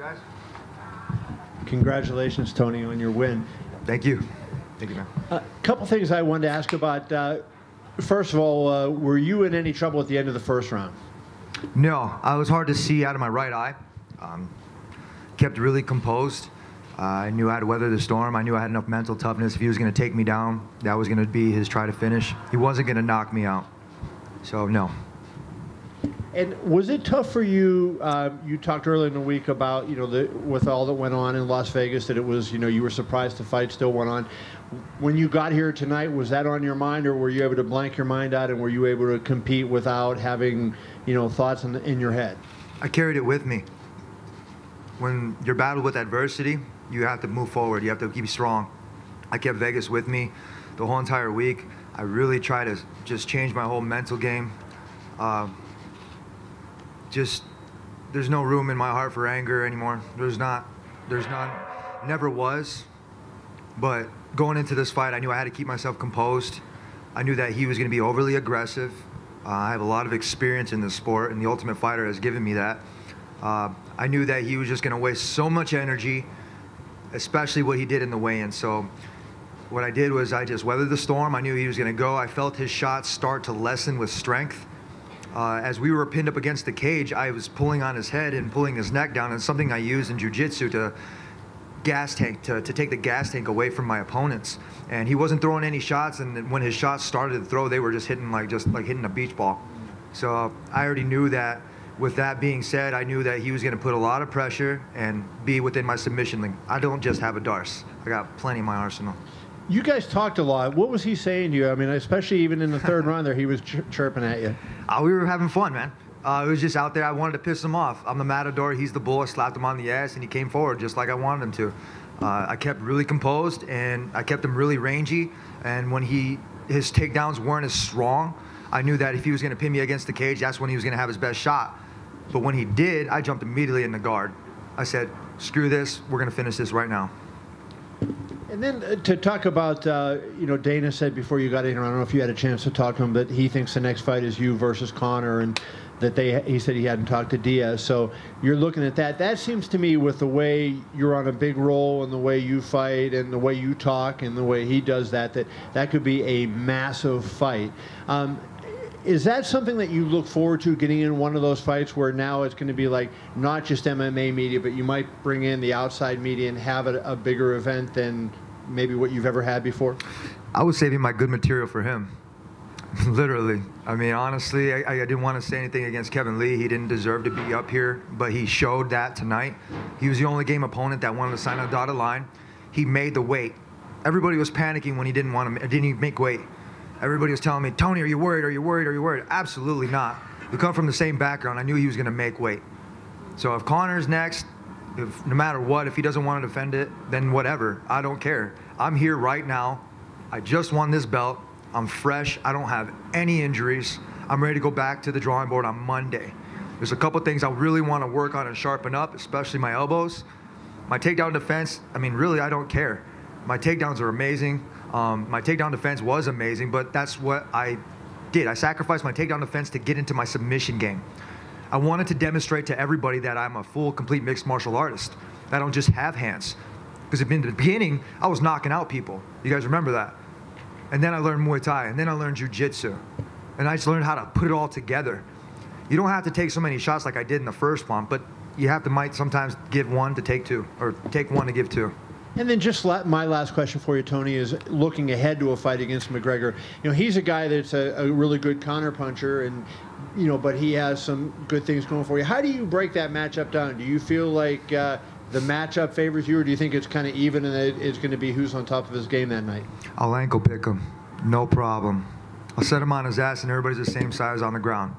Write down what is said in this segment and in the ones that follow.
guys. Congratulations, Tony, on your win. Thank you. Thank you, man. A couple things I wanted to ask about. First of all, were you in any trouble at the end of the first round? No, I was hard to see out of my right eye. Kept really composed. I knew I had to weather the storm. I knew I had enough mental toughness. If he was going to take me down, that was going to be his try to finish. He wasn't going to knock me out. So, no. And was it tough for you? You talked earlier in the week about, with all that went on in Las Vegas, that it was, you were surprised the fight still went on. When you got here tonight, was that on your mind, or were you able to blank your mind out, and were you able to compete without having, thoughts in your head? I carried it with me. When you're battled with adversity, you have to move forward. You have to keep strong. I kept Vegas with me the whole entire week. I really tried to just change my whole mental game. There's no room in my heart for anger anymore. There's none. Never was. But going into this fight, I knew I had to keep myself composed. I knew that he was going to be overly aggressive. I have a lot of experience in this sport, and the Ultimate Fighter has given me that. I knew that he was just going to waste so much energy, especially what he did in the weigh-in. So what I did was I just weathered the storm. I knew he was going to go. I felt his shots start to lessen with strength. As we were pinned up against the cage, I was pulling on his head and pulling his neck down. And something I use in jiu-jitsu to take the gas tank away from my opponents. And he wasn't throwing any shots, and when his shots started to throw, they were just hitting like hitting a beach ball. So I already knew that. With that being said, I knew that he was going to put a lot of pressure and be within my submission link. I don't just have a Darce. I got plenty in my arsenal. You guys talked a lot. What was he saying to you? I mean, especially even in the third round there, he was chirping at you. We were having fun, man. It was just out there. I wanted to piss him off. I'm the matador. He's the bull. I slapped him on the ass, and he came forward just like I wanted him to. I kept really composed, and I kept him really rangy. And when his takedowns weren't as strong, I knew that if he was going to pin me against the cage, that's when he was going to have his best shot. But when he did, I jumped immediately in the guard. I said, screw this. We're going to finish this right now. And then to talk about, Dana said before you got in, I don't know if you had a chance to talk to him, but he thinks the next fight is you versus Conor, and that he said he hadn't talked to Diaz. So you're looking at that. That seems to me, with the way you're on a big roll and the way you fight and the way you talk and the way he does that could be a massive fight. Is that something that you look forward to, getting in one of those fights where now it's going to be like not just MMA media, but you might bring in the outside media and have a bigger event than maybe what you've ever had before? I was saving my good material for him. Literally. I mean, honestly, I didn't want to say anything against Kevin Lee. He didn't deserve to be up here, but he showed that tonight. He was the only game opponent that wanted to sign on a dotted line. He made the weight. Everybody was panicking when he didn't even make weight. Everybody was telling me, Tony, are you worried? Are you worried? Are you worried? Absolutely not. We come from the same background. I knew he was going to make weight. So if Conor's next, no matter what, if he doesn't want to defend it, then whatever. I don't care. I'm here right now. I just won this belt. I'm fresh. I don't have any injuries. I'm ready to go back to the drawing board on Monday. There's a couple things I really want to work on and sharpen up, especially my elbows. My takedown defense, I mean, really, I don't care. My takedowns are amazing. My takedown defense was amazing, but that's what I did. I sacrificed my takedown defense to get into my submission game. I wanted to demonstrate to everybody that I'm a full, complete mixed martial artist. I don't just have hands. Because in the beginning, I was knocking out people. You guys remember that? And then I learned Muay Thai, and then I learned Jiu-Jitsu. And I just learned how to put it all together. You don't have to take so many shots like I did in the first one, but you might sometimes give one to take two, or take one to give two. And then just my last question for you, Tony, is looking ahead to a fight against McGregor. He's a guy that's a really good counterpuncher, and but he has some good things going for you. How do you break that matchup down? Do you feel like the matchup favors you, or do you think it's kind of even and it's going to be who's on top of his game that night? I'll ankle pick him, no problem. I'll set him on his ass, and everybody's the same size on the ground.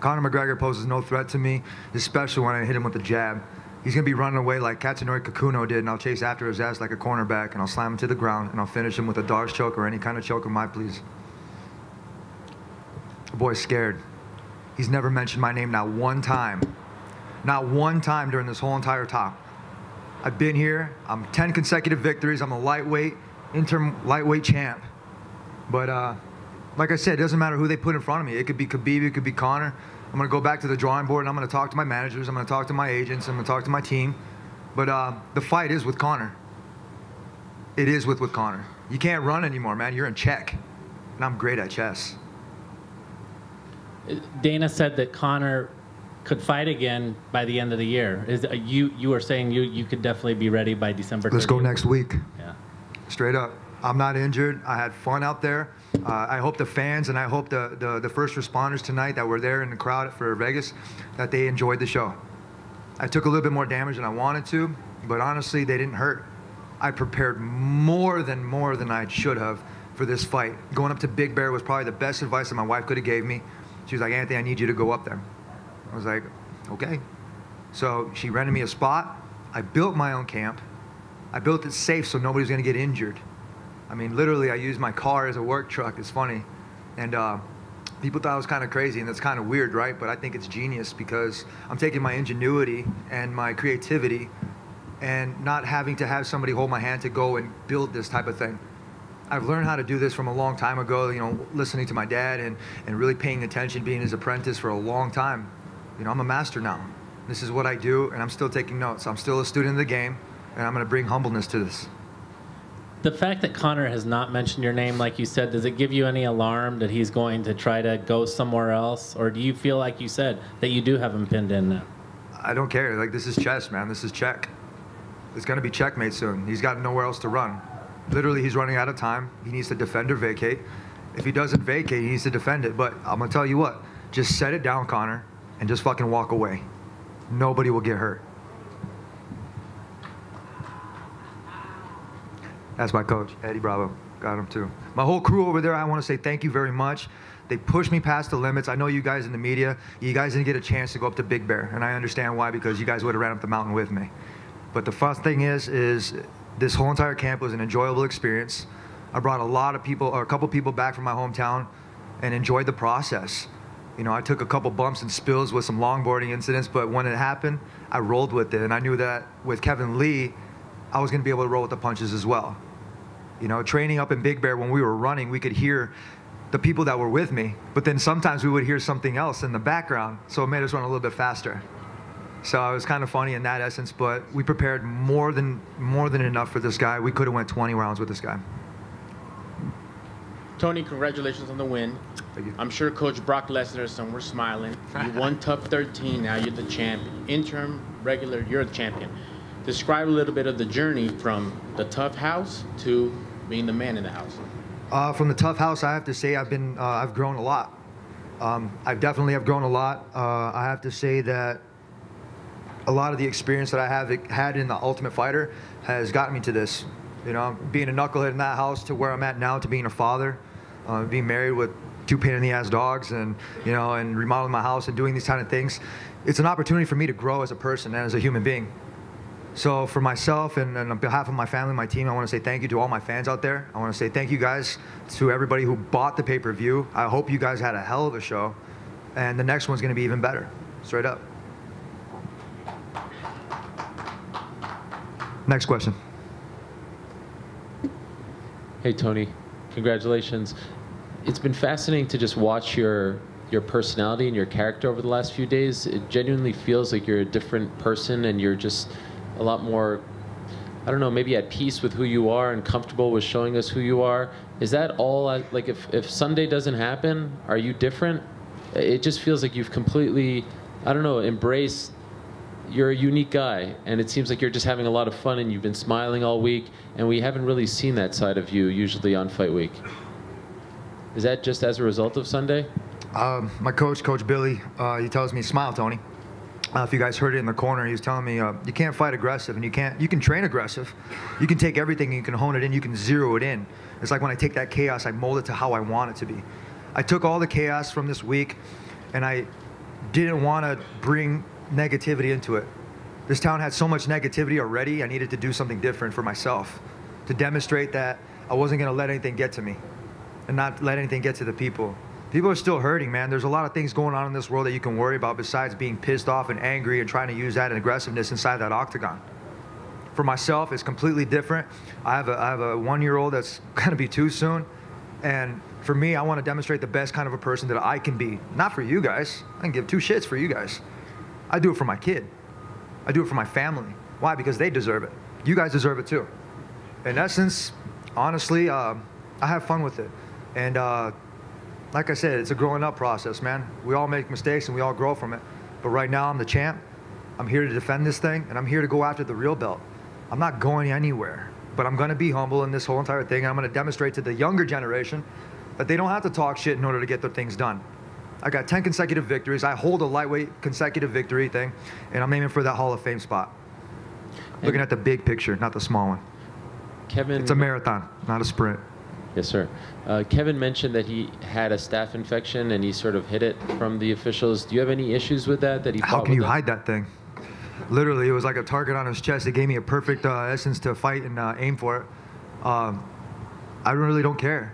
Conor McGregor poses no threat to me, especially when I hit him with the jab. He's going to be running away like Katsunori Kakuno did, and I'll chase after his ass like a cornerback, and I'll slam him to the ground, and I'll finish him with a Darce choke or any kind of choke of my please. The boy's scared. He's never mentioned my name not one time. Not one time during this whole entire talk. I've been here. I'm 10 consecutive victories. I'm a interim lightweight champ. But like I said, it doesn't matter who they put in front of me. It could be Khabib, it could be Conor. I'm going to go back to the drawing board, and I'm going to talk to my managers. I'm going to talk to my agents. I'm going to talk to my team. But the fight is with Conor. It is with Conor. You can't run anymore, man. You're in check. And I'm great at chess. Dana said that Conor could fight again by the end of the year. You were saying you could definitely be ready by December 30th. Let's go next week. Yeah. Straight up. I'm not injured. I had fun out there. I hope the fans and I hope the first responders tonight that were there in the crowd for Vegas, that they enjoyed the show. I took a little bit more damage than I wanted to, but honestly, they didn't hurt. I prepared more than I should have for this fight. Going up to Big Bear was probably the best advice that my wife could have gave me. She was like, Anthony, I need you to go up there. I was like, okay. So she rented me a spot. I built my own camp. I built it safe so nobody's gonna get injured. I mean, literally, I used my car as a work truck. It's funny. And people thought it was kind of crazy, and that's kind of weird, right? But I think it's genius because I'm taking my ingenuity and my creativity and not having to have somebody hold my hand to go and build this type of thing. I've learned how to do this from a long time ago, you know, listening to my dad and really paying attention, being his apprentice for a long time. You know, I'm a master now. This is what I do, and I'm still taking notes. I'm still a student of the game, and I'm going to bring humbleness to this. The fact that Conor has not mentioned your name, like you said, does it give you any alarm that he's going to try to go somewhere else? Or do you feel, like you said, that you do have him pinned in now? I don't care. Like, this is chess, man. This is check. It's going to be checkmate soon. He's got nowhere else to run. Literally, he's running out of time. He needs to defend or vacate. If he doesn't vacate, he needs to defend it. But I'm going to tell you what. Just set it down, Conor, and just fucking walk away. Nobody will get hurt. That's my coach, Eddie Bravo. Got him too. My whole crew over there, I want to say thank you very much. They pushed me past the limits. I know you guys in the media, you guys didn't get a chance to go up to Big Bear, and I understand why, because you guys would have ran up the mountain with me. But the fun thing is this whole entire camp was an enjoyable experience. I brought a lot of people, or a couple people back from my hometown, and enjoyed the process. You know, I took a couple bumps and spills with some longboarding incidents, but when it happened, I rolled with it, and I knew that with Kevin Lee, I was going to be able to roll with the punches as well. You know, training up in Big Bear, when we were running, we could hear the people that were with me, but then sometimes we would hear something else in the background, so it made us run a little bit faster. So it was kind of funny in that essence, but we prepared more than enough for this guy. We could have went 20 rounds with this guy. Tony, congratulations on the win. Thank you. I'm sure Coach Brock Lesnar is somewhere smiling. You won Tough 13, now you're the champ. Interim, regular, you're the champion. Describe a little bit of the journey from the tough house to being the man in the house. From the tough house, I have to say I've grown a lot. I definitely have grown a lot. I have to say that a lot of the experience that I have had in the Ultimate Fighter has gotten me to this. You know, being a knucklehead in that house to where I'm at now, to being a father, being married with 2 pain-in-the-ass dogs, and you know, and remodeling my house and doing these kind of things. It's an opportunity for me to grow as a person and as a human being. So for myself and on behalf of my family, my team, I want to say thank you to all my fans out there. I want to say thank you guys to everybody who bought the pay-per-view. I hope you guys had a hell of a show, and the next one's going to be even better. Straight up. Next question. Hey, Tony. Congratulations. It's been fascinating to just watch your personality and your character over the last few days. It genuinely feels like you're a different person, and you're just a lot more, I don't know, maybe at peace with who you are and comfortable with showing us who you are. Is that all, like if Sunday doesn't happen, are you different? It just feels like you've completely, I don't know, embraced, you're a unique guy, and it seems like you're just having a lot of fun, and you've been smiling all week, and we haven't really seen that side of you usually on Fight Week. Is that just as a result of Sunday? My coach, Coach Billy, he tells me, smile, Tony. If you guys heard it in the corner, he was telling me, you can't fight aggressive, and you can train aggressive. You can take everything and you can hone it in, you can zero it in. It's like when I take that chaos, I mold it to how I want it to be. I took all the chaos from this week, and I didn't want to bring negativity into it. This town had so much negativity already, I needed to do something different for myself, to demonstrate that I wasn't going to let anything get to me, and not let anything get to the people. People are still hurting, man. There's a lot of things going on in this world that you can worry about besides being pissed off and angry and trying to use that aggressiveness inside that octagon. For myself, it's completely different. I have a 1-year-old that's going to be 2 soon, And for me, I want to demonstrate the best kind of a person that I can be. Not for you guys. I can give two shits for you guys. I do it for my kid. I do it for my family. Why? Because they deserve it. You guys deserve it too. In essence, honestly, I have fun with it. And like I said, it's a growing up process, man. We all make mistakes and we all grow from it. But right now, I'm the champ. I'm here to defend this thing, and I'm here to go after the real belt. I'm not going anywhere, but I'm going to be humble in this whole entire thing, and I'm going to demonstrate to the younger generation that they don't have to talk shit in order to get their things done. I got 10 consecutive victories. I hold a lightweight consecutive victory thing, and I'm aiming for that Hall of Fame spot. Looking at the big picture, not the small one. Kevin, it's a marathon, not a sprint. Yes, sir. Kevin mentioned that he had a staph infection and he sort of hid it from the officials. Do you have any issues with that? How can you hide that thing? Literally, it was like a target on his chest. It gave me a perfect essence to fight and aim for it. I really don't care.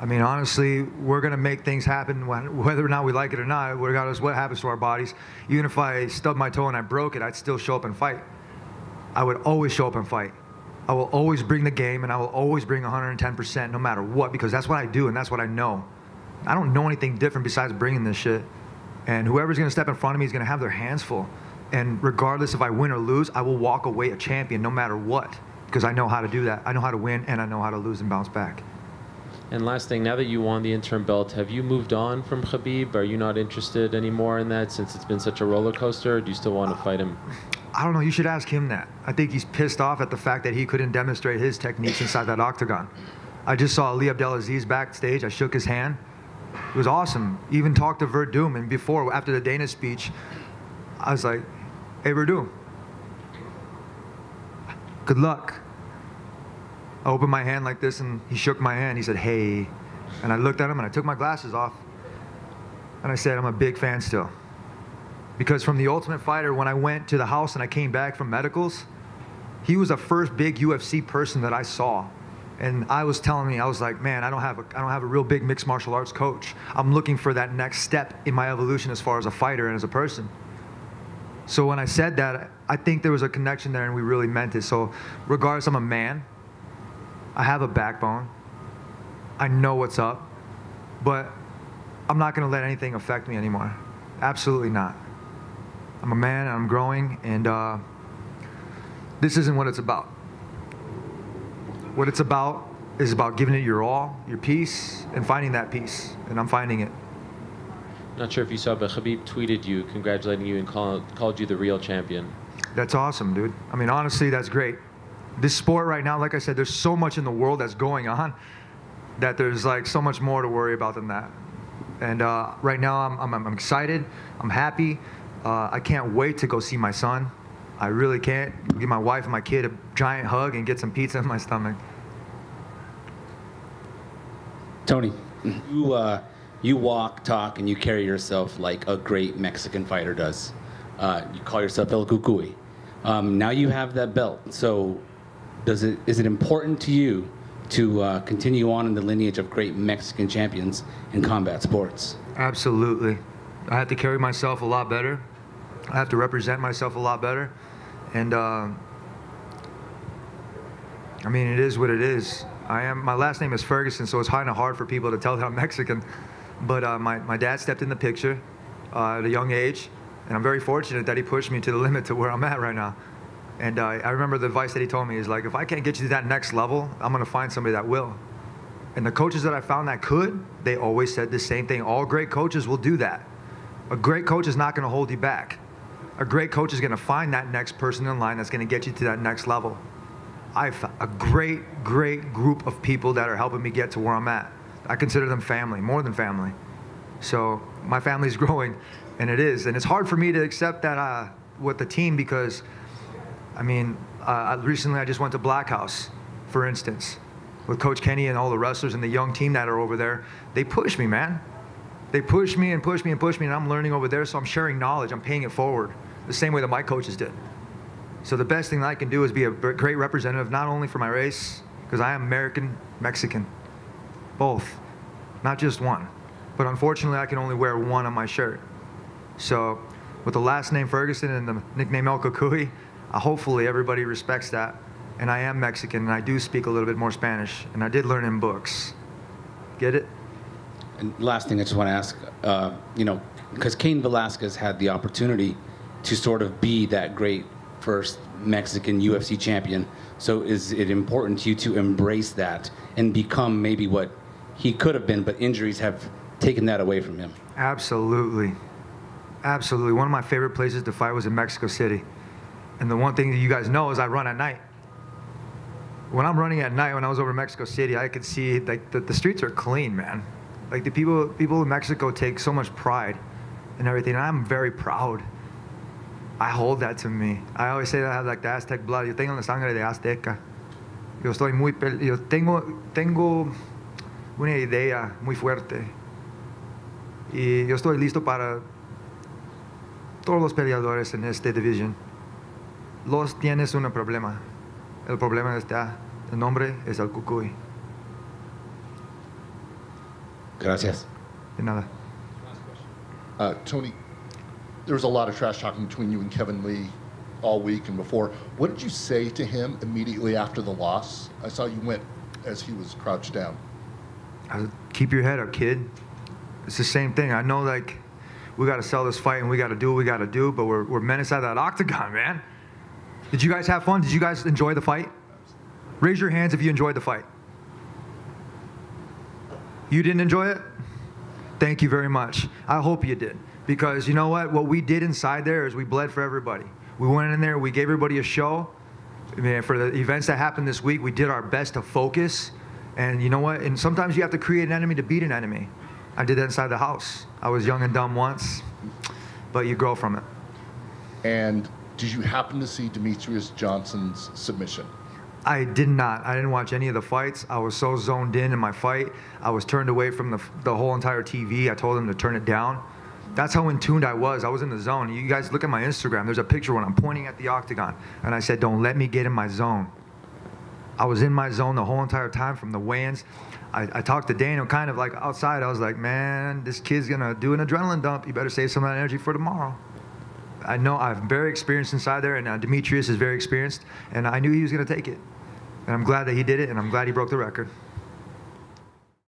I mean, honestly, we're going to make things happen whether or not we like it or not, regardless what happens to our bodies. Even if I stubbed my toe and I broke it, I'd still show up and fight. I would always show up and fight. I will always bring the game, and I will always bring 110% no matter what, because that's what I do and that's what I know. I don't know anything different besides bringing this shit. And whoever's going to step in front of me is going to have their hands full. And regardless if I win or lose, I will walk away a champion no matter what, because I know how to do that. I know how to win, and I know how to lose and bounce back. And last thing, now that you won the interim belt, have you moved on from Khabib? Are you not interested anymore in that since it's been such a roller coaster, or do you still want to fight him? I don't know. You should ask him that. I think he's pissed off at the fact that he couldn't demonstrate his techniques inside that octagon. I just saw Ali Abdelaziz backstage. I shook his hand. It was awesome. Even talked to Verdum, and before, after the Dana speech, I was like, hey, Verdum, good luck. I opened my hand like this, and he shook my hand. He said, hey. And I looked at him, and I took my glasses off. And I said, I'm a big fan still. Because from The Ultimate Fighter, when I went to the house and I came back from medicals, he was the first big UFC person that I saw. And I was telling me, I was like, man, I don't have a real big mixed martial arts coach. I'm looking for that next step in my evolution as far as a fighter and as a person. So when I said that, I think there was a connection there, and we really meant it. So regardless, I'm a man. I have a backbone. I know what's up. But I'm not going to let anything affect me anymore. Absolutely not. I'm a man, and I'm growing, and this isn't what it's about. What it's about is about giving it your all, your peace, and finding that peace, and I'm finding it. Not sure if you saw, but Khabib tweeted you, congratulating you, and called you the real champion. That's awesome, dude. I mean, honestly, that's great. This sport right now, like I said, there's so much in the world that's going on that there's like so much more to worry about than that. And right now, I'm excited. I'm happy. I can't wait to go see my son. I really can't. Give my wife and my kid a giant hug and get some pizza in my stomach. Tony, you walk, talk, and you carry yourself like a great Mexican fighter does. You call yourself El Cucuy. Now you have that belt. So is it important to you to continue on in the lineage of great Mexican champions in combat sports? Absolutely. I have to carry myself a lot better. I have to represent myself a lot better. And I mean, it is what it is. My last name is Ferguson, so it's kind of hard for people to tell that I'm Mexican. But my dad stepped in the picture at a young age, and I'm very fortunate that he pushed me to the limit to where I'm at right now. And I remember the advice that he told me is like, if I can't get you to that next level, I'm going to find somebody that will. And the coaches that I found that could, they always said the same thing. All great coaches will do that. A great coach is not going to hold you back. A great coach is going to find that next person in line that's going to get you to that next level. I've a great group of people that are helping me get to where I'm at. I consider them family, more than family. So my family's growing, and it is. And it's hard for me to accept that with the team because, I mean, recently I just went to Black House, for instance, with Coach Kenny and all the wrestlers and the young team that are over there. They push me, man. They push me and push me and push me, and I'm learning over there, so I'm sharing knowledge. I'm paying it forward the same way that my coaches did. So the best thing that I can do is be a great representative, not only for my race, because I am American, Mexican, both, not just one. But unfortunately, I can only wear one on my shirt. So with the last name Ferguson and the nickname El Cucuy, hopefully everybody respects that. And I am Mexican, and I do speak a little bit more Spanish, and I did learn in books. Get it? And last thing I just want to ask, you know, because Cain Velasquez had the opportunity to sort of be that great first Mexican UFC champion. So is it important to you to embrace that and become maybe what he could have been, but injuries have taken that away from him? Absolutely. Absolutely. One of my favorite places to fight was in Mexico City. And the one thing that you guys know is I run at night. When I'm running at night, when I was over in Mexico City, I could see like the streets are clean, man. Like the people in Mexico take so much pride in everything. And I'm very proud. I hold that to me. I always say that I have like the Aztec blood. Yo tengo la sangre de Azteca. Yo tengo una idea muy fuerte. Y yo estoy listo para todos los peleadores en esta división. Los tienes un problema. El problema está, el nombre es el Cucuy. Gracias. De nada. Tony, there was a lot of trash talking between you and Kevin Lee all week and before. What did you say to him immediately after the loss? I saw you went as he was crouched down. Keep your head up, kid. It's the same thing. I know, like, we got to sell this fight and we got to do what we got to do, but we're men inside that octagon, man. Did you guys have fun? Did you guys enjoy the fight? Raise your hands if you enjoyed the fight. You didn't enjoy it? Thank you very much. I hope you did. Because you know what? What we did inside there is we bled for everybody. We went in there, we gave everybody a show. I mean, for the events that happened this week, we did our best to focus. And you know what? And sometimes you have to create an enemy to beat an enemy. I did that inside the house. I was young and dumb once, but you grow from it. And did you happen to see Demetrius Johnson's submission? I did not. I didn't watch any of the fights. I was so zoned in my fight. I was turned away from the whole entire TV. I told them to turn it down. That's how in tuned I was. I was in the zone. You guys look at my Instagram. There's a picture when I'm pointing at the octagon. And I said, don't let me get in my zone. I was in my zone the whole entire time from the weigh-ins. I talked to Daniel kind of like outside. I was like, man, this kid's going to do an adrenaline dump. You better save some of that energy for tomorrow. I know I'm very experienced inside there, and Demetrius is very experienced. And I knew he was going to take it. And I'm glad that he did it, and I'm glad he broke the record.